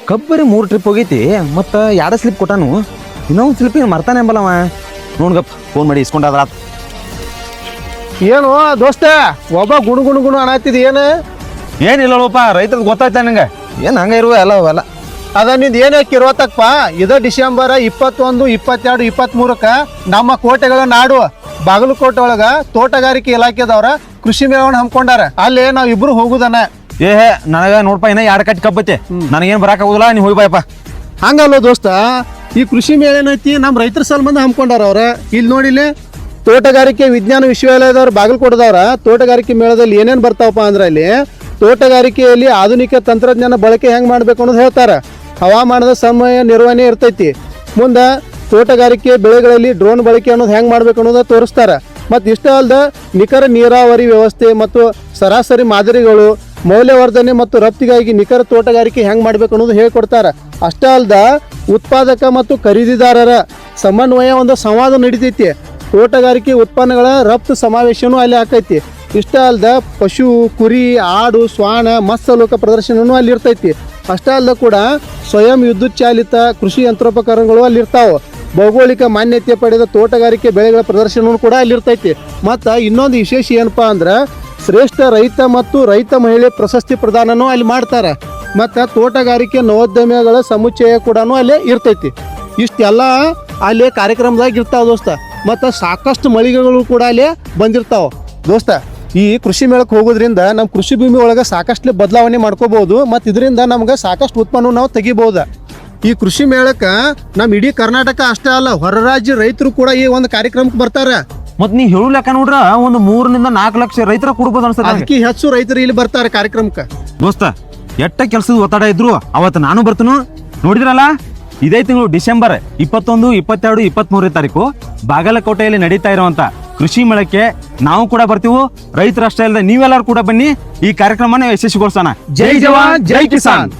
ಕಬ್ಬರಿ 3 trip ಹೋಗೈತಿ ಮತ್ತು 2 slip ಕೊಟ್ಟಾನು. ಇನ್ನೊಂದು slip ಮರ್ತಾನೆ ಎಂಬಲ್ಲವ. ನೋಡ್ಗಪ್ಪ phone ಮಾಡಿ ಇಸ್ಕೊಂಡಾದ್ರ. ಏನು ದೋಸ್ತ ಒಬ್ಬ ಗುಣು ಅನ್ನತ್ತಿದ್ ಏನಿಲ್ಲಪ್ಪ, ರೈತರದ್ದು ಗೊತ್ತಾಯ್ತಾ ನಂಗೆ. ಏನು ಹಂಗೆ ಇರುವ ಎಲ್ಲ ಅವೆಲ್ಲ ಅದ ನಿಂದ ಏನಕ್ಕೆ ಇರೋತಕ್ಕಪ್ಪ. ಇದ ಡಿಸೆಂಬರ್ 21, 22, 23ಕ್ಕ ನಮ್ಮ ಕೋಟೆಗಳ ನಾಡು ಬಾಗಲಕೋಟೆ ಒಳಗ ತೋಟಗಾರಿಕೆ ಇಲಾಖೆದವ್ರ ಕೃಷಿ ಮೇಳವನ್ನ ಹಮ್ಮಿಕೊಂಡಾರ. ಅಲ್ಲಿ ನಾವ್ ಇಬ್ರು ಹೋಗುದನ. ನನಗೆ ನೋಡ್ಪ ಇನ್ನ 2 ಕಟ್ಟಿ ಕಬ್ಬೈತೆ, ನನಗೇನು ಬರಾಕಾಗುದಿಲ್ಲ, ನೀವು ಹೋಗಿ ಬಾಯಪ್ಪ. ಹಂಗಲ್ಲ ದೋಸ್ತ, ಈ ಕೃಷಿ ಮೇಳ ಏನೈತಿ ನಮ್ಮ ರೈತರ ಸಲ್ಬಂದ ಹಮ್ಮಿಕೊಂಡಾರ ಅವ್ರ. ಇಲ್ಲಿ ನೋಡಿಲಿ ತೋಟಗಾರಿಕೆ ವಿಜ್ಞಾನ ವಿಶ್ವವಿದ್ಯಾಲಯದವ್ರು ಬಾಗಲಕೋಟದವ್ರ ತೋಟಗಾರಿಕೆ ಮೇಳದಲ್ಲಿ ಏನೇನು ಬರ್ತಾವಪ್ಪ ಅಂದ್ರೆ ಅಲ್ಲಿ ತೋಟಗಾರಿಕೆಯಲ್ಲಿ ಆಧುನಿಕ ತಂತ್ರಜ್ಞಾನ ಬಳಕೆ ಹೆಂಗೆ ಮಾಡ್ಬೇಕು ಅನ್ನೋದು ಹೇಳ್ತಾರೆ. ಹವಾಮಾನದ ಸಮಯ ನಿರ್ವಹಣೆ ಇರ್ತೈತಿ. ಮುಂದೆ ತೋಟಗಾರಿಕೆ ಬೆಳೆಗಳಲ್ಲಿ ಡ್ರೋನ್ ಬಳಕೆ ಅನ್ನೋದು ಹೆಂಗೆ ಮಾಡ್ಬೇಕು ಅನ್ನೋದು ತೋರಿಸ್ತಾರೆ. ಮತ್ತು ಇಷ್ಟ ಅಲ್ಲದೆ ನಿಖರ ನೀರಾವರಿ ವ್ಯವಸ್ಥೆ ಮತ್ತು ಸರಾಸರಿ ಮಾದರಿಗಳು, ಮೌಲ್ಯವರ್ಧನೆ ಮತ್ತು ರಫ್ತಿಗಾಗಿ ನಿಖರ ತೋಟಗಾರಿಕೆ ಹೆಂಗೆ ಮಾಡ್ಬೇಕು ಅನ್ನೋದು ಹೇಳ್ಕೊಡ್ತಾರೆ. ಅಷ್ಟೇ ಅಲ್ಲದೆ ಉತ್ಪಾದಕ ಮತ್ತು ಖರೀದಿದಾರರ ಸಮನ್ವಯ ಒಂದು ಸಂವಾದ ನಡೀತೈತಿ. ತೋಟಗಾರಿಕೆ ಉತ್ಪನ್ನಗಳ ರಫ್ತು ಸಮಾವೇಶನೂ ಅಲ್ಲಿ ಆಕೈತಿ. ಇಷ್ಟ ಅಲ್ಲದೆ ಪಶು, ಕುರಿ, ಆಡು, ಶ್ವಾನ, ಮತ್ಸ್ಯಲೋಕ ಪ್ರದರ್ಶನವೂ ಅಲ್ಲಿ ಇರ್ತೈತಿ. ಅಷ್ಟೇ ಅಲ್ಲದೆ ಕೂಡ ಸ್ವಯಂ ವಿದ್ಯುತ್ ಚಾಲಿತ ಕೃಷಿ ಯಂತ್ರೋಪಕರಣಗಳು ಅಲ್ಲಿ ಇರ್ತಾವೆ. ಭೌಗೋಳಿಕ ಮಾನ್ಯತೆ ಪಡೆದ ತೋಟಗಾರಿಕೆ ಬೆಳೆಗಳ ಪ್ರದರ್ಶನವೂ ಕೂಡ ಅಲ್ಲಿರ್ತೈತಿ. ಮತ್ತು ಇನ್ನೊಂದು ವಿಶೇಷ ಏನಪ್ಪ ಅಂದ್ರೆ ಶ್ರೇಷ್ಠ ರೈತ ಮತ್ತು ರೈತ ಮಹಿಳೆ ಪ್ರಶಸ್ತಿ ಪ್ರದಾನನೂ ಅಲ್ಲಿ ಮಾಡ್ತಾರೆ. ಮತ್ತು ತೋಟಗಾರಿಕೆ ನವೋದ್ಯಮಗಳ ಸಮುಚ್ಚಯ ಕೂಡ ಅಲ್ಲಿ ಇರ್ತೈತಿ. ಇಷ್ಟೆಲ್ಲ ಅಲ್ಲಿ ಕಾರ್ಯಕ್ರಮದಾಗ ಇರ್ತಾವೆ ದೋಸ್ತ. ಮತ್ತು ಸಾಕಷ್ಟು ಮಳಿಗೆಗಳು ಕೂಡ ಅಲ್ಲಿ ಬಂದಿರ್ತಾವೆ ದೋಸ್ತ. ಈ ಕೃಷಿ ಮೇಳಕ್ಕೆ ಹೋಗೋದ್ರಿಂದ ನಮ್ಮ ಕೃಷಿ ಭೂಮಿ ಒಳಗೆ ಸಾಕಷ್ಟು ಬದಲಾವಣೆ ಮಾಡ್ಕೋಬೋದು. ಮತ್ತು ಇದರಿಂದ ನಮ್ಗೆ ಸಾಕಷ್ಟು ಉತ್ಪನ್ನ ನಾವು ತೆಗಿಬೋದು. ಈ ಕೃಷಿ ಮೇಳಕ್ಕೆ ನಮ್ಮ ಇಡೀ ಕರ್ನಾಟಕ ಅಷ್ಟೇ ಅಲ್ಲ, ಹೊರ ರಾಜ್ಯ ರೈತರು ಕೂಡ ಈ ಒಂದು ಕಾರ್ಯಕ್ರಮಕ್ಕೆ ಬರ್ತಾರೆ. ಮತ್ತು ನೀವು ಹೇಳು ಲೆಕ್ಕ ನೋಡ್ರ ಒಂದು 3-4 ಲಕ್ಷ ರೈತರ ಕೊಡ್ಬೋದು ಅನ್ಸುತ್ತೆ. ಅದಕ್ಕೆ ಹೆಚ್ಚು ರೈತರು ಇಲ್ಲಿ ಬರ್ತಾರೆ ಕಾರ್ಯಕ್ರಮಕ್ಕೆ. ದೋಸ್ತ ಎಟ್ಟ ಕೆಲಸದ ಒತ್ತಡ ಇದ್ರು ಅವತ್ತು ನಾನು ಬರ್ತೀನಿ. ನೋಡಿದ್ರಲ್ಲ, ಇದೇ ತಿಂಗಳು ಡಿಸೆಂಬರ್ 21, 22, 23 ತಾರೀಕು ಬಾಗಲಕೋಟೆಯಲ್ಲಿ ನಡೀತಾ ಇರುವಂತ ಕೃಷಿ ಮೇಳಕ್ಕೆ ನಾವು ಕೂಡ ಬರ್ತೀವಿ. ರೈತರಷ್ಟೇ ಅಲ್ಲದೆ ನೀವೆಲ್ಲರೂ ಕೂಡ ಬನ್ನಿ, ಈ ಕಾರ್ಯಕ್ರಮನ ಯಶಸ್ವಿಗೊಳಿಸೋಣ. ಜೈ ಜವಾನ್, ಜೈ ಕಿಸಾನ್.